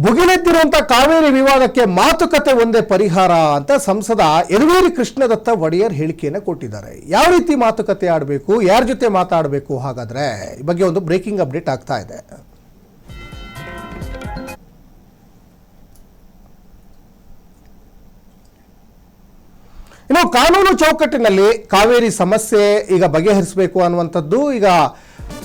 ಭುಗಿಲೆದ್ದಿರುವಂಥ ಕಾವೇರಿ ವಿವಾದಕ್ಕೆ ಮಾತುಕತೆ ಒಂದೇ ಪರಿಹಾರ ಅಂತ ಸಂಸದ ಯದುವೀರ್ ಕೃಷ್ಣದತ್ತ ಒಡೆಯರ್ ಹೇಳಿಕೆಯನ್ನು ಕೊಟ್ಟಿದ್ದಾರೆ. ಯಾವ ರೀತಿ ಮಾತುಕತೆ ಆಡಬೇಕು, ಯಾರ ಜೊತೆ ಮಾತಾಡಬೇಕು, ಹಾಗಾದ್ರೆ ಈ ಬಗ್ಗೆ ಒಂದು ಬ್ರೇಕಿಂಗ್ ಅಪ್ಡೇಟ್ ಆಗ್ತಾ ಇದೆ. ಇನ್ನು ಕಾನೂನು ಚೌಕಟ್ಟಿನಲ್ಲಿ ಕಾವೇರಿ ಸಮಸ್ಯೆ ಈಗ ಬಗೆಹರಿಸಬೇಕು ಅನ್ನುವಂಥದ್ದು ಈಗ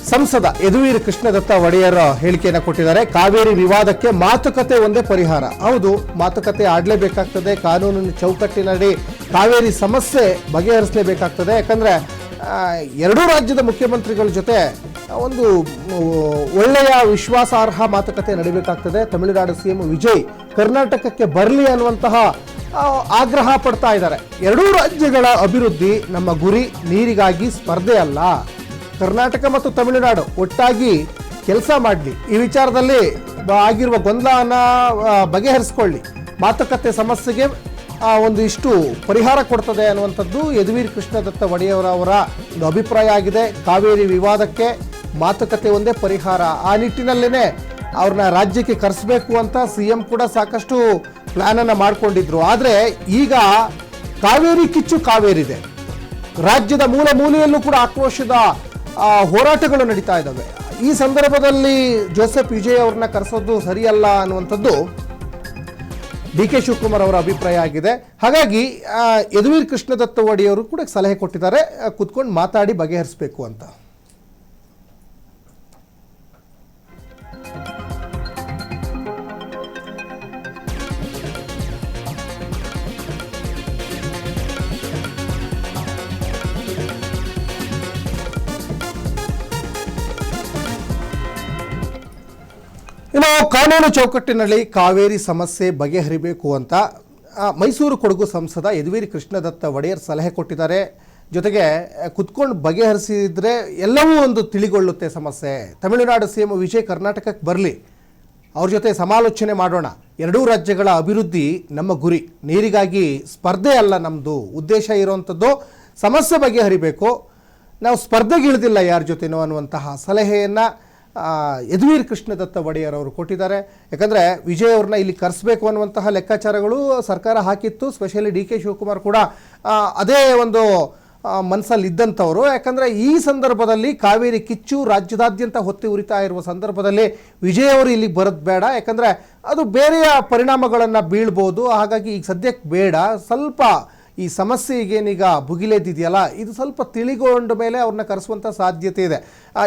ಸಂಸದ ಯದುವೀರ್ ಕೃಷ್ಣದತ್ತ ಒಡೆಯರ್ ಹೇಳಿಕೆಯನ್ನು ಕೊಟ್ಟಿದ್ದಾರೆ. ಕಾವೇರಿ ವಿವಾದಕ್ಕೆ ಮಾತುಕತೆ ಒಂದೇ ಪರಿಹಾರ. ಹೌದು, ಮಾತುಕತೆ ಆಡಲೇಬೇಕಾಗ್ತದೆ. ಕಾನೂನಿನ ಚೌಕಟ್ಟಿನಲ್ಲಿ ಕಾವೇರಿ ಸಮಸ್ಯೆ ಬಗೆಹರಿಸಲೇಬೇಕಾಗ್ತದೆ. ಯಾಕಂದರೆ ಎರಡೂ ರಾಜ್ಯದ ಮುಖ್ಯಮಂತ್ರಿಗಳ ಜೊತೆ ಒಂದು ಒಳ್ಳೆಯ ವಿಶ್ವಾಸಾರ್ಹ ಮಾತುಕತೆ ನಡೀಬೇಕಾಗ್ತದೆ. ತಮಿಳುನಾಡು ಸಿಎಂ ವಿಜಯ್ ಕರ್ನಾಟಕಕ್ಕೆ ಬರಲಿ ಅನ್ನುವಂತಹ ಆಗ್ರಹ ಪಡ್ತಾ ಇದ್ದಾರೆ. ಎರಡೂ ರಾಜ್ಯಗಳ ಅಭಿವೃದ್ಧಿ ನಮ್ಮ ಗುರಿ, ನೀರಿಗಾಗಿ ಸ್ಪರ್ಧೆ ಅಲ್ಲ. ಕರ್ನಾಟಕ ಮತ್ತು ತಮಿಳುನಾಡು ಒಟ್ಟಾಗಿ ಕೆಲಸ ಮಾಡಲಿ, ಈ ವಿಚಾರದಲ್ಲಿ ಆಗಿರುವ ಗೊಂದಲನ ಬಗೆಹರಿಸ್ಕೊಳ್ಳಿ, ಮಾತುಕತೆ ಸಮಸ್ಯೆಗೆ ಒಂದು ಇಷ್ಟು ಪರಿಹಾರ ಕೊಡ್ತದೆ ಅನ್ನುವಂಥದ್ದು ಯದುವೀರ್ ಕೃಷ್ಣದತ್ತ ಒಡೆಯರ್ ಅವರ ಒಂದು ಅಭಿಪ್ರಾಯ ಆಗಿದೆ. ಕಾವೇರಿ ವಿವಾದಕ್ಕೆ ಮಾತುಕತೆ ಒಂದೇ ಪರಿಹಾರ. ಆ ನಿಟ್ಟಿನಲ್ಲೇ ಅವ್ರನ್ನ ರಾಜ್ಯಕ್ಕೆ ಕರೆಸಬೇಕು ಅಂತ ಸಿಎಂ ಕೂಡ ಸಾಕಷ್ಟು ಪ್ಲಾನನ್ನು ಮಾಡಿಕೊಂಡಿದ್ರು. ಆದರೆ ಈಗ ಕಾವೇರಿ ಕಿಚ್ಚು ಕಾವೇರಿದೆ. ರಾಜ್ಯದ ಮೂಲ ಮೂಲೆಯಲ್ಲೂ ಕೂಡ ಆಕ್ರೋಶದ ಹೋರಾಟಗಳು ನಡೀತಾ ಇದ್ದಾವೆ. ಈ ಸಂದರ್ಭದಲ್ಲಿ ಜೋಸೆಫ್ ವಿಜಯ್ ಅವ್ರನ್ನ ಕರೆಸೋದು ಸರಿಯಲ್ಲ ಅನ್ನುವಂಥದ್ದು ಡಿ ಕೆ ಶಿವಕುಮಾರ್ ಅವರ ಅಭಿಪ್ರಾಯ ಆಗಿದೆ. ಹಾಗಾಗಿ ಯದುವೀರ್ ಕೃಷ್ಣದತ್ತ ಒಡೆಯವರು ಕೂಡ ಸಲಹೆ ಕೊಟ್ಟಿದ್ದಾರೆ, ಕುತ್ಕೊಂಡು ಮಾತಾಡಿ ಬಗೆಹರಿಸಬೇಕು ಅಂತ. ಇನ್ನು ಕಾನೂನು ಚೌಕಟ್ಟಿನಲ್ಲಿ ಕಾವೇರಿ ಸಮಸ್ಯೆ ಬಗೆಹರಿಬೇಕು ಅಂತ ಮೈಸೂರು ಕೊಡಗು ಸಂಸದ ಯದುವೀರ್ ಕೃಷ್ಣದತ್ತ ಒಡೆಯರ್ ಸಲಹೆ ಕೊಟ್ಟಿದ್ದಾರೆ. ಜೊತೆಗೆ ಕುತ್ಕೊಂಡು ಬಗೆಹರಿಸಿದ್ರೆ ಎಲ್ಲವೂ ಒಂದು ತಿಳಿಗೊಳ್ಳುತ್ತೆ ಸಮಸ್ಯೆ. ತಮಿಳುನಾಡು ಸಿಎಂ ವಿಜಯ್ ಕರ್ನಾಟಕಕ್ಕೆ ಬರಲಿ, ಅವ್ರ ಜೊತೆ ಸಮಾಲೋಚನೆ ಮಾಡೋಣ. ಎರಡೂ ರಾಜ್ಯಗಳ ಅಭಿವೃದ್ಧಿ ನಮ್ಮ ಗುರಿ, ನೀರಿಗಾಗಿ ಸ್ಪರ್ಧೆ ಅಲ್ಲ ನಮ್ಮದು. ಉದ್ದೇಶ ಇರುವಂಥದ್ದು ಸಮಸ್ಯೆ ಬಗೆಹರಿಬೇಕು, ನಾವು ಸ್ಪರ್ಧೆಗಿಳಿದಿಲ್ಲ ಯಾರ ಜೊತೆನೋ ಅನ್ನುವಂತಹ ಸಲಹೆಯನ್ನು ಯದುವೀರ್ ಕೃಷ್ಣದತ್ತ ಒಡೆಯರ್ ಅವರು ಕೊಟ್ಟಿದ್ದಾರೆ. ಯಾಕಂದರೆ ವಿಜಯ್ ಅವ್ರನ್ನ ಇಲ್ಲಿ ಕರೆಸಬೇಕು ಅನ್ನುವಂತಹ ಲೆಕ್ಕಾಚಾರಗಳು ಸರ್ಕಾರ ಹಾಕಿತ್ತು. ಸ್ಪೆಷಲಿ ಡಿ ಕೆ ಶಿವಕುಮಾರ್ ಕೂಡ ಅದೇ ಒಂದು ಮನಸ್ಸಲ್ಲಿದ್ದಂಥವರು. ಯಾಕಂದರೆ ಈ ಸಂದರ್ಭದಲ್ಲಿ ಕಾವೇರಿ ಕಿಚ್ಚು ರಾಜ್ಯದಾದ್ಯಂತ ಹೊತ್ತಿ ಉರಿತಾ ಇರುವ ಸಂದರ್ಭದಲ್ಲಿ ವಿಜಯ್ ಅವರು ಇಲ್ಲಿಗೆ ಬರೋದು ಬೇಡ. ಯಾಕಂದರೆ ಅದು ಬೇರೆಯ ಪರಿಣಾಮಗಳನ್ನು ಬೀಳ್ಬೋದು. ಹಾಗಾಗಿ ಈಗ ಸದ್ಯಕ್ಕೆ ಬೇಡ, ಸ್ವಲ್ಪ ಈ ಸಮಸ್ಯೆ ಈಗೇನೀಗ ಭುಗಿಲೆದ್ದಿದೆಯಲ್ಲ, ಇದು ಸ್ವಲ್ಪ ತಿಳಿಗೊಂಡ ಮೇಲೆ ಅವ್ರನ್ನ ಕರೆಸುವಂಥ ಸಾಧ್ಯತೆ ಇದೆ.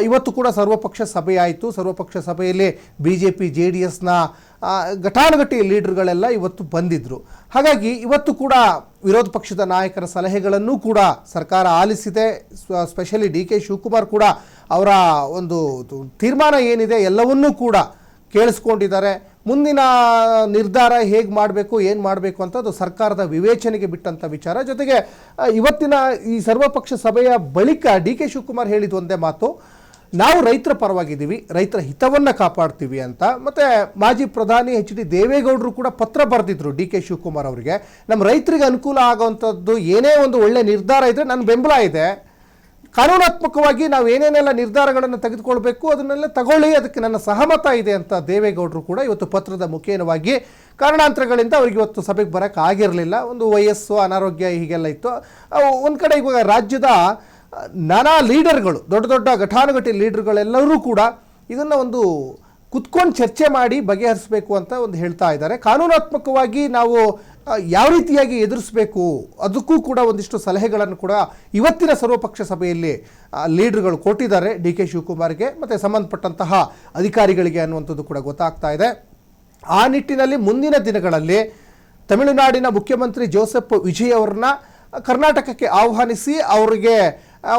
ಇವತ್ತು ಕೂಡ ಸರ್ವಪಕ್ಷ ಸಭೆ ಆಯಿತು. ಸರ್ವಪಕ್ಷ ಸಭೆಯಲ್ಲಿ BJP JDSನ ಘಟಾನುಘಟಿ ಲೀಡರ್ಗಳೆಲ್ಲ ಇವತ್ತು ಬಂದಿದ್ದರು. ಹಾಗಾಗಿ ಇವತ್ತು ಕೂಡ ವಿರೋಧ ಪಕ್ಷದ ನಾಯಕರ ಸಲಹೆಗಳನ್ನು ಕೂಡ ಸರ್ಕಾರ ಆಲಿಸಿದೆ. ಸ್ಪೆಷಲಿ ಡಿ ಕೆ ಶಿವಕುಮಾರ್ ಕೂಡ ಅವರ ಒಂದು ತೀರ್ಮಾನ ಏನಿದೆ ಎಲ್ಲವನ್ನೂ ಕೂಡ ಕೇಳಿಸ್ಕೊಂಡಿದ್ದಾರೆ. ಮುಂದಿನ ನಿರ್ಧಾರ ಹೇಗೆ ಮಾಡಬೇಕು, ಏನು ಮಾಡಬೇಕು ಅಂತ ಅದು ಸರ್ಕಾರದ ವಿವೇಚನೆಗೆ ಬಿಟ್ಟಂಥ ವಿಚಾರ. ಜೊತೆಗೆ ಇವತ್ತಿನ ಈ ಸರ್ವಪಕ್ಷ ಸಭೆಯ ಬಳಿಕ ಡಿ ಕೆ ಶಿವಕುಮಾರ್ ಹೇಳಿದ ಒಂದೇ ಮಾತು, ನಾವು ರೈತರ ಪರವಾಗಿದ್ದೀವಿ, ರೈತರ ಹಿತವನ್ನು ಕಾಪಾಡ್ತೀವಿ ಅಂತ. ಮತ್ತು ಮಾಜಿ ಪ್ರಧಾನಿ HD ದೇವೇಗೌಡರು ಕೂಡ ಪತ್ರ ಬರೆದಿದ್ರು ಡಿ ಕೆ ಶಿವಕುಮಾರ್ ಅವರಿಗೆ. ನಮ್ಮ ರೈತರಿಗೆ ಅನುಕೂಲ ಆಗುವಂಥದ್ದು ಏನೇ ಒಂದು ಒಳ್ಳೆ ನಿರ್ಧಾರ ಇದ್ದರೆ ನನ್ನ ಬೆಂಬಲ ಇದೆ, ಕಾನೂನಾತ್ಮಕವಾಗಿ ನಾವು ಏನೇನೆಲ್ಲ ನಿರ್ಧಾರಗಳನ್ನು ತೆಗೆದುಕೊಳ್ಬೇಕು ಅದನ್ನೆಲ್ಲ ತಗೊಳ್ಳಿ, ಅದಕ್ಕೆ ನನ್ನ ಸಹಮತ ಇದೆ ಅಂತ ದೇವೇಗೌಡರು ಕೂಡ ಇವತ್ತು ಪತ್ರದ ಮುಖೇನವಾಗಿ ಕಾರಣಾಂತರಗಳಿಂದ ಅವ್ರಿಗೆ ಇವತ್ತು ಸಭೆಗೆ ಬರೋಕ್ಕೆ ಆಗಿರಲಿಲ್ಲ. ಒಂದು ವಯಸ್ಸು, ಅನಾರೋಗ್ಯ ಹೀಗೆಲ್ಲ ಇತ್ತು. ಒಂದು ಕಡೆ ಇವಾಗ ರಾಜ್ಯದ ನಾನಾ ಲೀಡರ್ಗಳು, ದೊಡ್ಡ ದೊಡ್ಡ ಘಟಾನುಘಟಿ ಲೀಡರ್ಗಳೆಲ್ಲರೂ ಕೂಡ ಇದನ್ನು ಒಂದು ಕುತ್ಕೊಂಡು ಚರ್ಚೆ ಮಾಡಿ ಬಗೆಹರಿಸಬೇಕು ಅಂತ ಒಂದು ಹೇಳ್ತಾ ಇದ್ದಾರೆ. ಕಾನೂನಾತ್ಮಕವಾಗಿ ನಾವು ಯಾವ ರೀತಿಯಾಗಿ ಎದುರಿಸಬೇಕು ಅದಕ್ಕೂ ಕೂಡ ಒಂದಿಷ್ಟು ಸಲಹೆಗಳನ್ನು ಕೂಡ ಇವತ್ತಿನ ಸರ್ವಪಕ್ಷ ಸಭೆಯಲ್ಲಿ ಲೀಡರ್ಗಳು ಕೊಟ್ಟಿದ್ದಾರೆ ಡಿ ಕೆ ಶಿವಕುಮಾರ್ಗೆ ಮತ್ತು ಸಂಬಂಧಪಟ್ಟಂತಹ ಅಧಿಕಾರಿಗಳಿಗೆ ಅನ್ನುವಂಥದ್ದು ಕೂಡ ಗೊತ್ತಾಗ್ತಾ ಇದೆ. ಆ ನಿಟ್ಟಿನಲ್ಲಿ ಮುಂದಿನ ದಿನಗಳಲ್ಲಿ ತಮಿಳುನಾಡಿನ ಮುಖ್ಯಮಂತ್ರಿ ಜೋಸೆಫ್ ವಿಜಯ್ ಅವ್ರನ್ನ ಕರ್ನಾಟಕಕ್ಕೆ ಆಹ್ವಾನಿಸಿ ಅವರಿಗೆ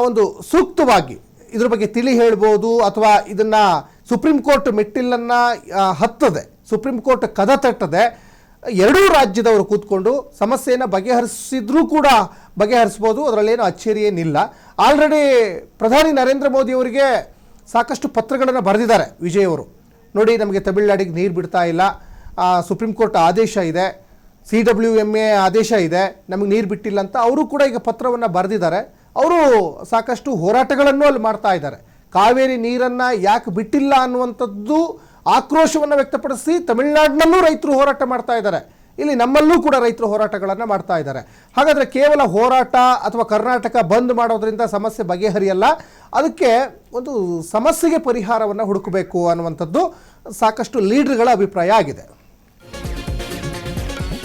ಒಂದು ಸೂಕ್ತವಾಗಿ ಇದ್ರ ಬಗ್ಗೆ ತಿಳಿ ಹೇಳ್ಬೋದು, ಅಥವಾ ಇದನ್ನು ಸುಪ್ರೀಂ ಕೋರ್ಟ್ ಮೆಟ್ಟಿಲನ್ನು ಹತ್ತದೆ, ಸುಪ್ರೀಂ ಕೋರ್ಟ್ ಕದ ತಟ್ಟದೆ ಎರಡೂ ರಾಜ್ಯದವರು ಕೂತ್ಕೊಂಡು ಸಮಸ್ಯೆಯನ್ನು ಬಗೆಹರಿಸಿದ್ರೂ ಕೂಡ ಬಗೆಹರಿಸ್ಬೋದು, ಅದರಲ್ಲೇನು ಅಚ್ಚರಿ ಏನಿಲ್ಲ. ಆಲ್ರೆಡಿ ಪ್ರಧಾನಿ ನರೇಂದ್ರ ಮೋದಿ ಅವರಿಗೆ ಸಾಕಷ್ಟು ಪತ್ರಗಳನ್ನು ಬರೆದಿದ್ದಾರೆ ವಿಜಯ್ ಅವರು. ನೋಡಿ, ನಮಗೆ ತಮಿಳುನಾಡಿಗೆ ನೀರು ಬಿಡ್ತಾ ಇಲ್ಲ, ಸುಪ್ರೀಂ ಕೋರ್ಟ್ ಆದೇಶ ಇದೆ, CWMA ಆದೇಶ ಇದೆ, ನಮಗೆ ನೀರು ಬಿಟ್ಟಿಲ್ಲ ಅಂತ ಅವರು ಕೂಡ ಈಗ ಪತ್ರವನ್ನು ಬರೆದಿದ್ದಾರೆ. ಅವರು ಸಾಕಷ್ಟು ಹೋರಾಟಗಳನ್ನು ಅಲ್ಲಿ ಮಾಡ್ತಾ ಇದ್ದಾರೆ. ಕಾವೇರಿ ನೀರನ್ನು ಯಾಕೆ ಬಿಟ್ಟಿಲ್ಲ ಅನ್ನುವಂಥದ್ದು ಆಕ್ರೋಶವನ್ನು ವ್ಯಕ್ತಪಡಿಸಿ ತಮಿಳುನಾಡಿನಲ್ಲೂ ರೈತರು ಹೋರಾಟ ಮಾಡ್ತಾ ಇದ್ದಾರೆ, ಇಲ್ಲಿ ನಮ್ಮಲ್ಲೂ ಕೂಡ ರೈತರು ಹೋರಾಟಗಳನ್ನು ಮಾಡ್ತಾ ಇದ್ದಾರೆ. ಹಾಗಾದರೆ ಕೇವಲ ಹೋರಾಟ ಅಥವಾ ಕರ್ನಾಟಕ ಬಂದ್ ಮಾಡೋದ್ರಿಂದ ಸಮಸ್ಯೆ ಬಗೆಹರಿಯಲ್ಲ, ಅದಕ್ಕೆ ಒಂದು ಸಮಸ್ಯೆಗೆ ಪರಿಹಾರವನ್ನು ಹುಡುಕಬೇಕು ಅನ್ನುವಂಥದ್ದು ಸಾಕಷ್ಟು ಲೀಡರ್ಗಳ ಅಭಿಪ್ರಾಯ ಆಗಿದೆ.